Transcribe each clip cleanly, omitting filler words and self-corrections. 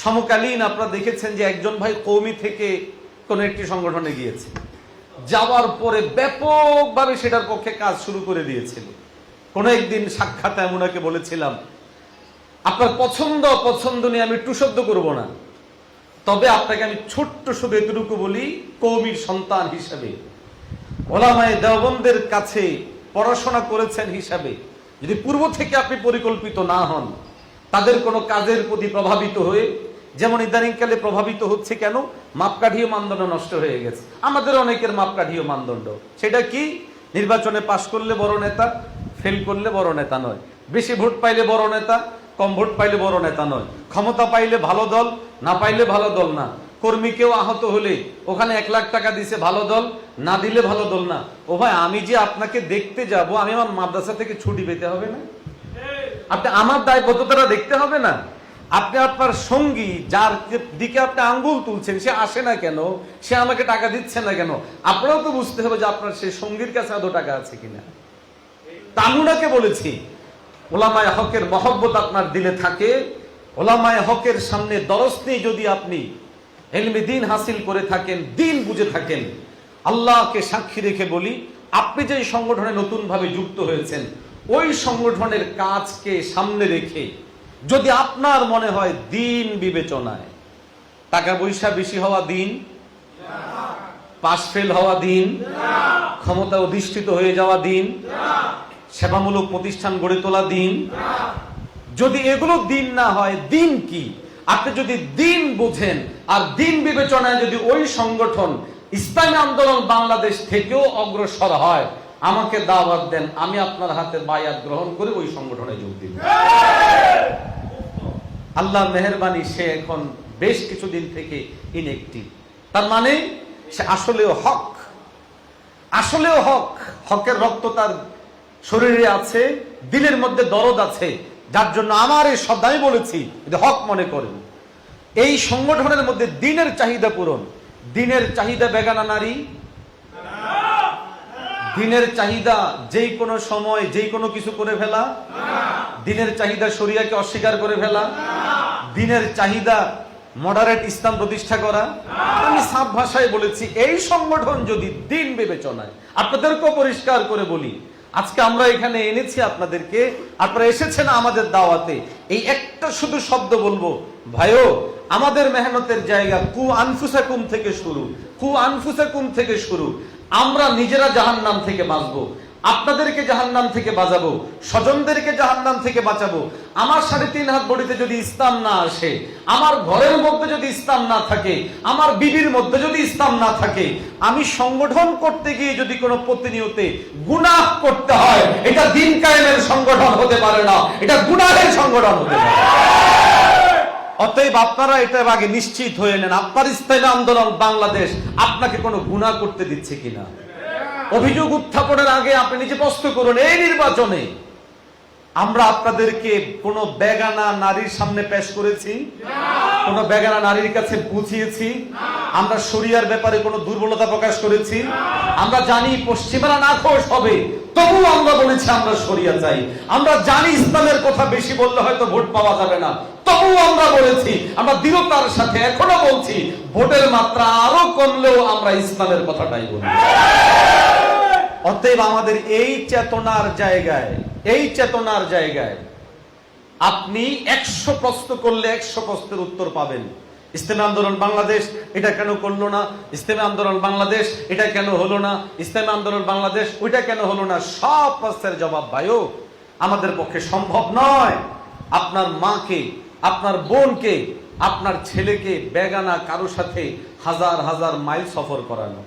সমকালীন আপনারা দেখেছেন যে একজন ভাই কওমি থেকে কোন একটি সংগঠনে গিয়েছে, যাওয়ার পরে ব্যাপকভাবে সেটার পক্ষে কাজ শুরু করে দিয়েছিল। কোন একদিন সাক্ষাৎ আমি ওনাকে বলেছিলাম, আপনার পছন্দ নিয়ে আমি টু শব্দ করব না, তবে আপনাকে আমি ছোট্ট শুধু এতটুকু বলি, কওমির সন্তান হিসাবে, ওলামায়ে দেওবন্দের কাছে পড়াশোনা করেছেন হিসাবে, যদি পূর্ব থেকে আপনি পরিকল্পিত না হন, তাদের কোনো কাজের প্রতি প্রভাবিত হয়ে, যেমন ইদানিংকালে প্রভাবিত হচ্ছে কেন, মাপকাঠি ও মানদণ্ড নষ্ট হয়ে গেছে। আমাদের অনেকের মাপকাঠি ও মানদণ্ড, সেটা কি? নির্বাচনে পাশ করলে বড় নেতা, ফেল করলে বড় নেতা নয়। বেশি ভোট পাইলে বড় নেতা, কম ভোট পাইলে বড় নেতা নয়। ক্ষমতা পাইলে ভালো দল, না পাইলে ভালো দল না। কর্মীকেও আহত হলে ওখানে 1 লাখ টাকা দিছে, ভালো দল, না দিলে ভালো দল না। ও ভাই, আমি যে আপনাকে দেখতে যাব, আমি আমার মাদ্রাসা থেকে ছুটি পেতে হবে না? আপনি আমার দায়বদ্ধতাটা দেখতে হবে না? আপনি আপনার সঙ্গী, যার দিকে আপনি আঙ্গুল তুলছেন, সে আসে না কেন, সে আমাকে টাকা দিচ্ছে না কেন, আপনারাও তো বুঝতে হবে যে আপনার সেই সঙ্গীর কাছে আদৌ টাকা আছে কিনা। তানুনাকে বলেছি, ওলামায়ে হকের মহব্বত আপনার দিলে থাকে, ওলামায়ে হকের সামনে দরস নিয়ে যদি আপনি ইলমে দ্বীন হাসিল করে থাকেন, দ্বীন বুঝে থাকেন, আল্লাহকে সাক্ষী রেখে বলি, আপনি যে সংগঠনে নতুন ভাবে যুক্ত হয়েছেন, ওই সংগঠনের কাজকে সামনে রেখে যদি আপনার মনে হয় দ্বীন বিবেচনায় টাকা পয়সা বেশি হওয়া দ্বীন, পাশ ফেল হওয়া দ্বীন, ক্ষমতা অধিষ্ঠিত হয়ে যাওয়া দ্বীন, সেবামূলক প্রতিষ্ঠান গড়ে তোলা দ্বীন, যদি এগুলো দ্বীন না হয়, দ্বীন কি? আপনি যদি দ্বীন বোঝেন আর দ্বীন বিবেচনায় যদি ওই সংগঠন ইসলামী আন্দোলন বাংলাদেশ থেকেও অগ্রসর হয়, আমাকে দাওয়াত দেন, আমি আপনার হাতে বায়াত গ্রহণ করে ওই সংগঠনে যোগ দিব। আল্লাহর মেহেরবানি, সে এখন বেশ কিছুদিন থেকে ইনএক্টিভ। তার মানে সে আসলেও হক, হকের রক্ত তার শরীরে আছে, দিলের মধ্যে দরদ আছে, যার জন্য আমার এই শব্দ আমি বলেছি, হক মনে করেন। এই সংগঠনের মধ্যে দ্বীনের চাহিদা পূরণ, দ্বীনের চাহিদা বেগানা নারী, দ্বীনের চাহিদা যেই কোনো সময় যেই কোনো কিছু করে ফেলা, দ্বীনের চাহিদা শরিয়াকে অস্বীকার করে ফেলা, দ্বীনের চাহিদা মডারেট ইসলাম প্রতিষ্ঠা করা। আমি সাফ ভাষায় বলেছি, এই সংগঠন যদি দ্বীন বিবেচনায়, আপনাদেরকেও পরিষ্কার করে বলি, আজকে আমরা এখানে এনেছি আপনাদেরকে, আপনারা এসেছেন আমাদের দাওয়াতে, এই একটা শুধু শব্দ বলবো, ভাইও, আমাদের মেহনতের জায়গা কু আনফুসাকুম থেকে শুরু। আমরা নিজেরা জাহান্নাম থেকে বাঁচবো, আপনাদেরকে জাহান্নাম থেকে বাঁচাবো, স্বজনদেরকে জাহান্নাম থেকে বাঁচাবো। আমার 3.5 হাত বডিতে যদি ইসলাম না আসে, আমার ঘরের মধ্যে যদি ইসলাম না থাকে, আমার বিবির মধ্যে যদি ইসলাম না থাকে, আমি সংগঠন করতে গিয়ে যদি কোনো প্রতিনিয়তে গুনাহ করতে হয়, এটা দ্বীন কায়েমের সংগঠন হতে পারে না, এটা গুনাহের সংগঠন হতে পারে। অতএব আপনারা এটা আগে নিশ্চিত হয়ে নেন, আপনার ইসলামী আন্দোলন বাংলাদেশ আপনাকে কোনো গুনাহ করতে দিচ্ছে কিনা। অভিযোগ উত্থাপনের আগে আপনি নিজে প্রশ্ন করুন, এই নির্বাচনে আমরা আপনাদেরকে কোন বেগানা নারীর সামনে পেশ করেছি? কোন বেগানা নারীর কাছে বুঝিয়েছি? আমরা শরিয়ার ব্যাপারে কোন দুর্বলতা প্রকাশ করেছি? আমরা জানি পশ্চিমারা নাখোশ হবে, তবু আমরা বলেছি আমরা শরিয়া চাই। আমরা জানি ইসলামের কথা বেশি বললে হয়তো ভোট পাওয়া যাবে না, তবু আমরা বলেছি, আমরা দৃঢ়তার সাথে এখনো বলছি, ভোটের মাত্রা আরো কমলেও আমরা ইসলামের কথাটাই বলি। অতএব আমাদের এই চেতনার জায়গায় আপনি 100 প্রশ্ন করলে 100 প্রশ্নের উত্তর পাবেন। ইসলামী আন্দোলন বাংলাদেশ এটা কেন করলো না, ইসলামী আন্দোলন বাংলাদেশ এটা কেন হলো না, ইসলামী আন্দোলন বাংলাদেশ ওইটা কেন হলো না, সব প্রশ্নের জবাব ভাইও আমাদের পক্ষে সম্ভব নয়। আপনার মাকে, আপনার বোনকে, আপনার ছেলেকে বেগানা কারো সাথে হাজার মাইল সফর করানো।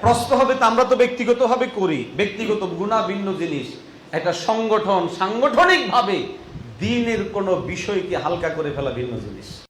প্রশ্ন হবে, তা আমরা তো ব্যক্তিগত ভাবে করি, ব্যক্তিগত গুনাহ ভিন্ন জিনিস, একটা সংগঠন সাংগঠনিক ভাবে দ্বীনের কোন বিষয়কে হালকা করে ফেলা ভিন্ন জিনিস।